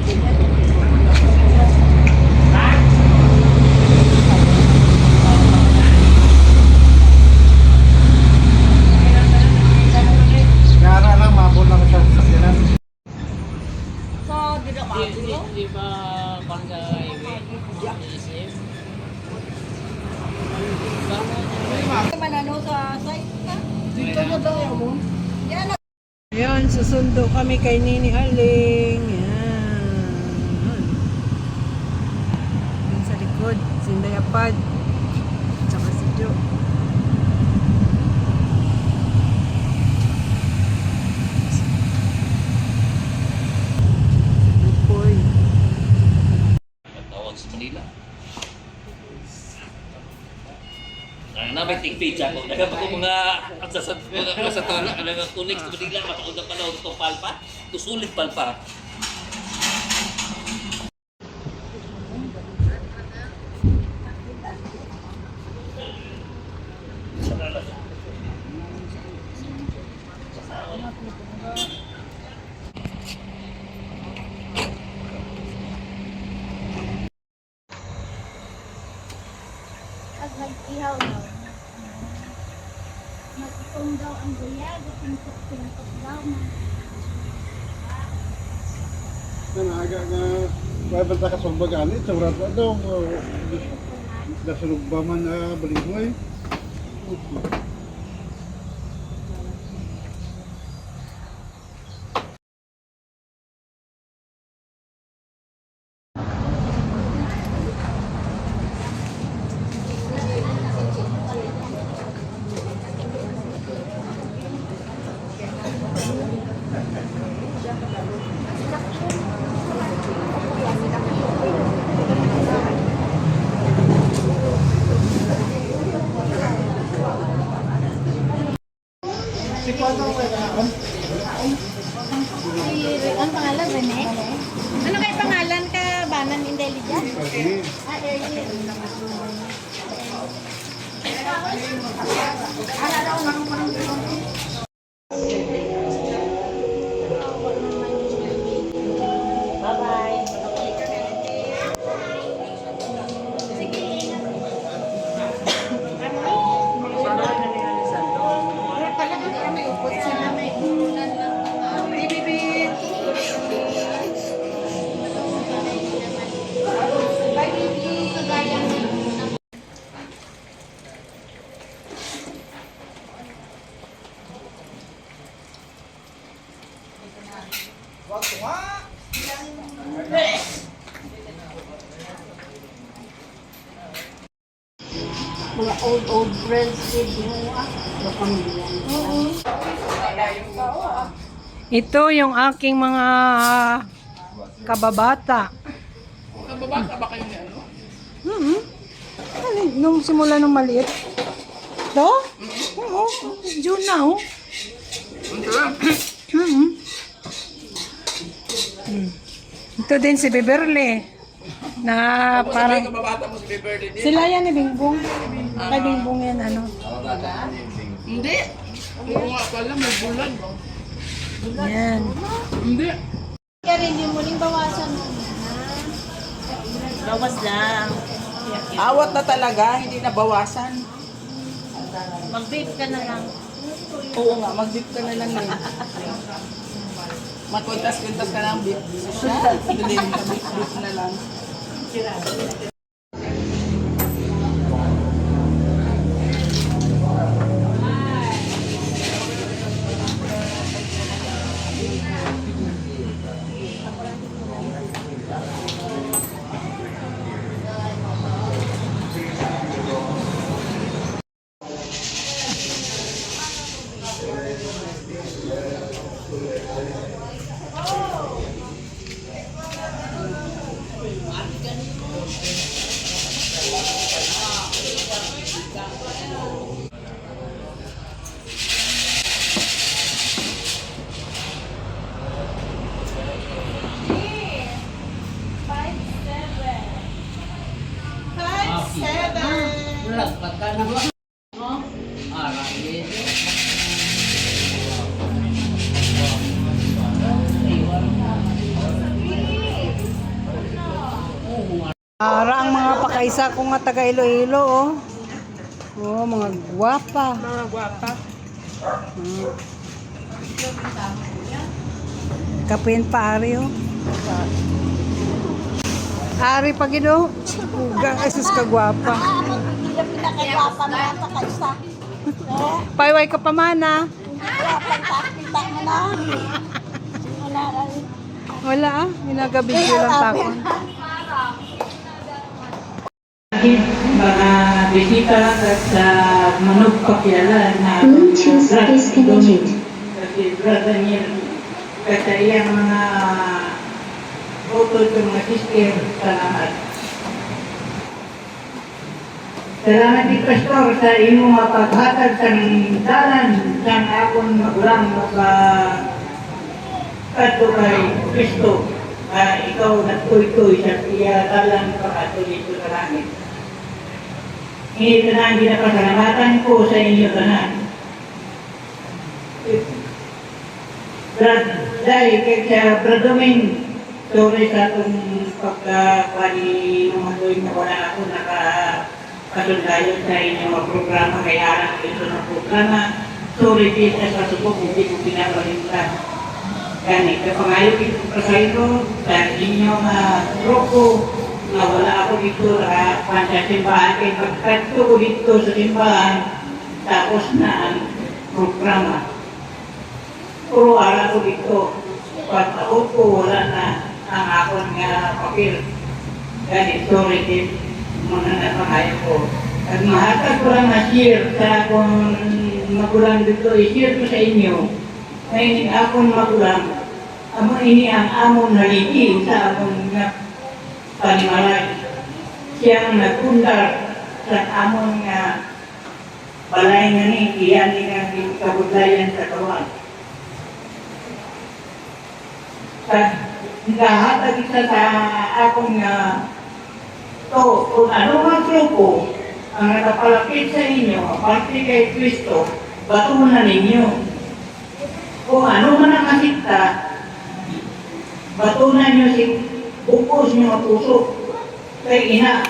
Kaya lang, mabon lang sa sakyanan. So, di na magulo? Di ba bangga highway? Isip? Manano sa site ka? Dito na daw mo. Yan na. Ayan, susundo kami kay Nini Aling. Yan. Yan sa likod, si Indayapad. Tsaka si Jo. Boy. Tawag sa Manila. May tig-page ako. Nagkapa ko mga sa tola, mga kunik sa Manila, makauna pa na itong palpa. Ito sulit palpa. Pag nag-ihaw daw, mag-itong daw ang guyag, pintok-pintok daw. Nanaga nga, may banta ka sa baganit, sa urat na daw. Nasunod ba man na balimoy? Si Pato may kaon? Ang pangalan, Rene? Ano kayo pangalan ka? Banan Intelligent? Kasi, Mga old friends with yung pamilya. Ito yung aking mga kababata. Kababata ba kayo ni ano? Nung simula nung maliit. Ito? Oo. June na, oh. Ito din si Beverly. Na parang... Kababata mo si Beverly din? Sila yan ni Bingbong. Kay Bingbong yan, ano. Hindi. Oo nga pala, may bulan. Yan. Hindi. Kaya rin yung muling bawasan mo na. Bawas lang. Awat na talaga, hindi na bawasan. Mag-vape ka na lang. Oo nga, mag-beep ka na lang yun. Magkwintas-kwintas ka ng beep. Dilim na beep na lang. Para ang mga pakaisa ko nga taga Iloilo, oh. Oh, mga gwapa. Mga gwapa. Kapin pa ari, oh. Ari pa gido. Ugang asus ka gwapa. Hindi na pinakagwapa na ang kakaisa. Payway ka pa mana. Gwapa ka, kita mo na. Wala ah, ginagabidyo lang takon. Mga bisita sa Manok Pakyalan na Bluetooth disconnected. Kasi brother niya kasi iyang mga utol ng mga sister salamat. Salamat di Pastor sa imong mapaghatag sa dalan sa akong magulang sa kadto kay Kristo. Ikaw nagtuloy-tuloy sa iya dalan pagkatuloy dito sa langit. Hindi na ang ginapasalamatan ko sa inyo tanan. Dahil kaya Bradoming, sorry sa itong pagkakali ng mga na wala ako nakapasundayot sa inyong mga programa, kaya alam ito ng programa. Sorry din sa subok, hindi ko pinapalimutan. Ganit, kapangayo ito sa ito, sa inyong grupo, na wala ako dito sa simbahan, kaya pagkatto ko dito sa simbahan, tapos na ang programa. Puro araw ko dito, pagtaon ko wala na ang akong papel. Ganit, sorry din, muna na pangayo ko. At mahatag ko lang na-share sa akong magulang dito, i-share ko sa inyo, na ini akong magulang, amo ini ang among naligi sa akong panimalay. Siyang nagpundar sa amon nga balay nga ni iyan nga kabudlayan sa kawan. Nagahatag isa sa akong to, kung ano ang grupo ang nakapalapit sa inyo, aparte kay Kristo, batunan ninyo. Kung ano man ang masikta, batunan nyo si bukos nyo ang puso kay ina,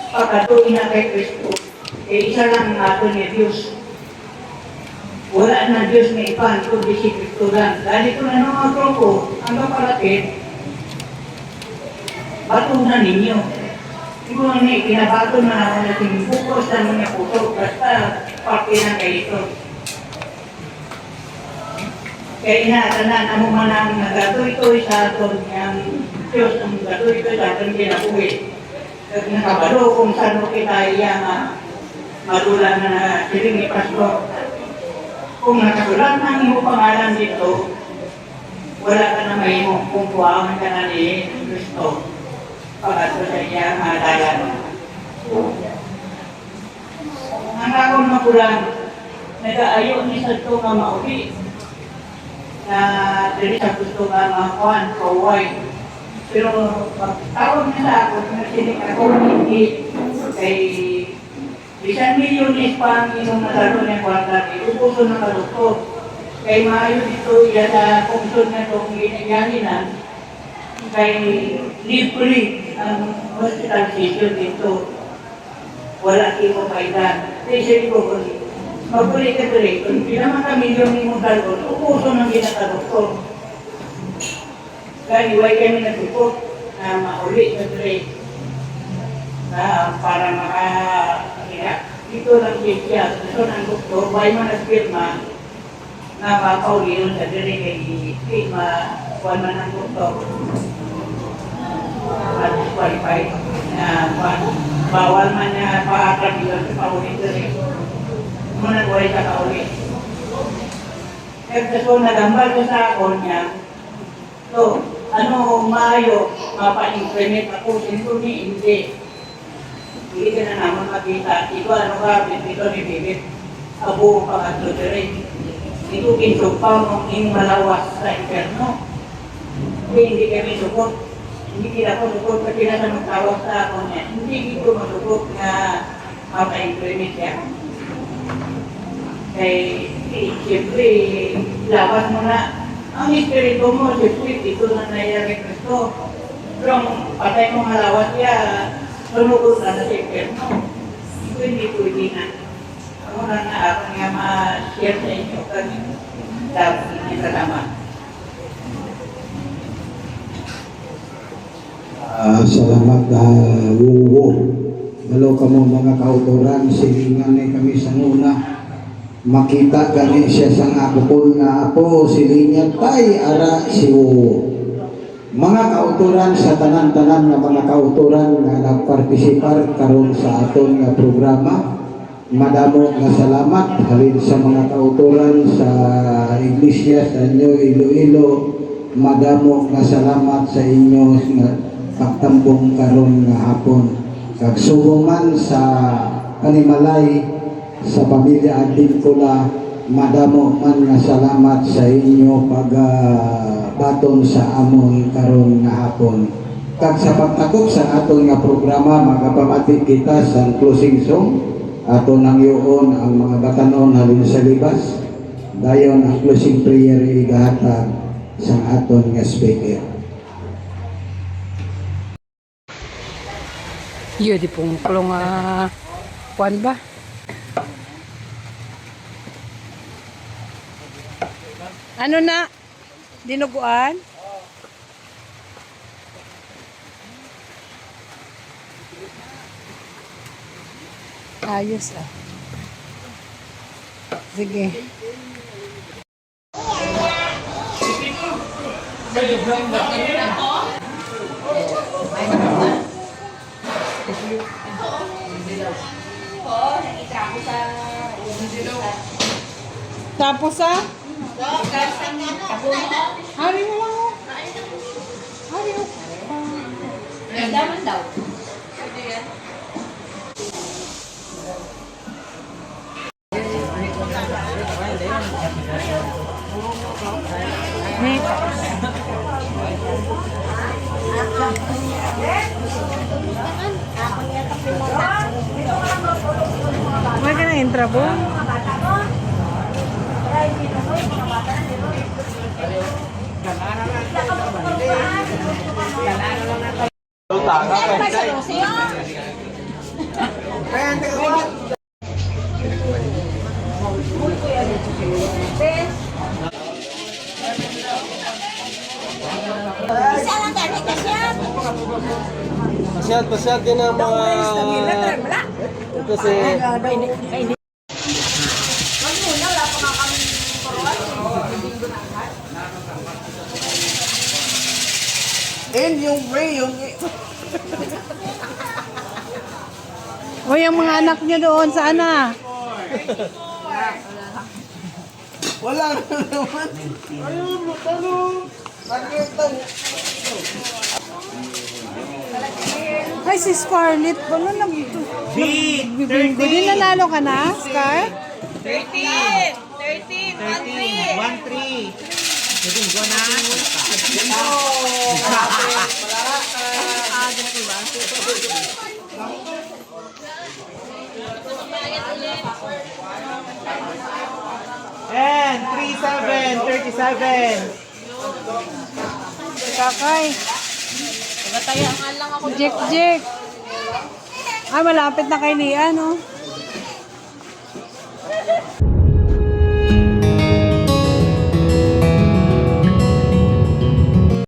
pagkatuin na kay Kristo. Kaya isa lang nato ni Diyos. Wala na Diyos na ipan, kundi si Kristo lang. Dahil kung ano mga grupo, ang kapalapit, batunan ninyo. Siguro na ikinabato na ako natin bukos na mga puso, basta parte na kayo ito. Kaya inaatanan, amo man ang nagatuloy sa aton ng Diyos, ang nagatuloy sa aton kinabuhi. At nakabalo kung saan kita iya madulan na siling ni Pastor. Kung nakasulat ng imo pangalan dito, wala ka na may mo kung kuwangan ka na ni Kristo pagkato sa iya dalan. Ang akong magulang, nag-aayo ni sa ito nga mauli na dili sa gusto nga makuhan, kaway. Pero tawag niya sa ako, nasinig ako hindi kay isang milyones pa ang inyong natalo ng kwarta, iupuso ng kadoktor. Kay maayo dito, yan na kungsod na itong ginaganin na, kay libre ang hospital session dito. Wala imo kailan. Kaya siya ko, magbuli ka dito, kung pinaman ka milyon mo dalon, upuso ng ginagkadoktor. Kaya iway kami nagtupot na mauli sa dito. Para ito lang siya. Gusto ng doktor, may man nagpirma na mapauli yun sa diri kay kuwan man ng doktor. Qualified na bawal man na paatag yun sa pauli diri. Muna buhay sa kauli. Kaya so nagambal ko sa akon niya, so, ano maayo, mapa-implement ako, hindi. Hindi ka na naman makita. Ito ano ka, ito ni Bibit. Abo pangatlo diri. Ito kinsugpa mong malawas sa inferno. Hindi kami sukot. Hindi kita ko sukot kasi nasa magtawag sa ako niya. Hindi ko masukot na mapa-implement siya. Siyempre, lawas mo na. Ang espiritu mo, siyempre, ito na nangyayari Kristo. Pero patay mo halawat ya, tumugod na sa impyerno. Ito hindi pwede na. Ako na ako nga ma-share sa inyo kami. Dapat hindi salamat. Salamat Wuwo. Dalo ka mo mga kauturan, silingan ni kami sa una. Makita gani siya sa akupon nga apo, silingan tay ara si Wuwo. Mga kauturan sa tanan-tanan nga mga kauturan nga nagpartisipar karon sa aton nga programa. Madamo nga salamat halin sa mga kauturan sa iglesia sa inyo Iloilo. Madamo nga salamat sa inyo nga pagtambong karon nga hapon. Kag suguman sa Kanimalay sa pamilya Adipula, madamo man nga salamat sa inyo pag baton sa amon karon nga hapon. Kag sa pagtakop sa aton nga programa, magapamati kita sa closing song. Ato nang yoon ang mga batanon halin sa libas. Dayon ang closing prayer igahatag sa aton nga speaker. Yun, di pong kulong kuwan ba? Ano na? Dinuguan? Ayos ah. Sige. Tapos ah? Hari mo lang oh. Hari oh. Daman daw. May ka na intra po? Isa lang gani kasi yan. Pasyad din ang mga... Kasi... O yung mga anak nyo doon, sana? Wala na naman. Ayun, ano? Ay, si Scarlett. Wala na. Bibinggo. Di nanalo ka na, Scar? 13! 37. Kakay. Nagatayangan lang ako. Jek. Ah, malapit na kay Nia, no?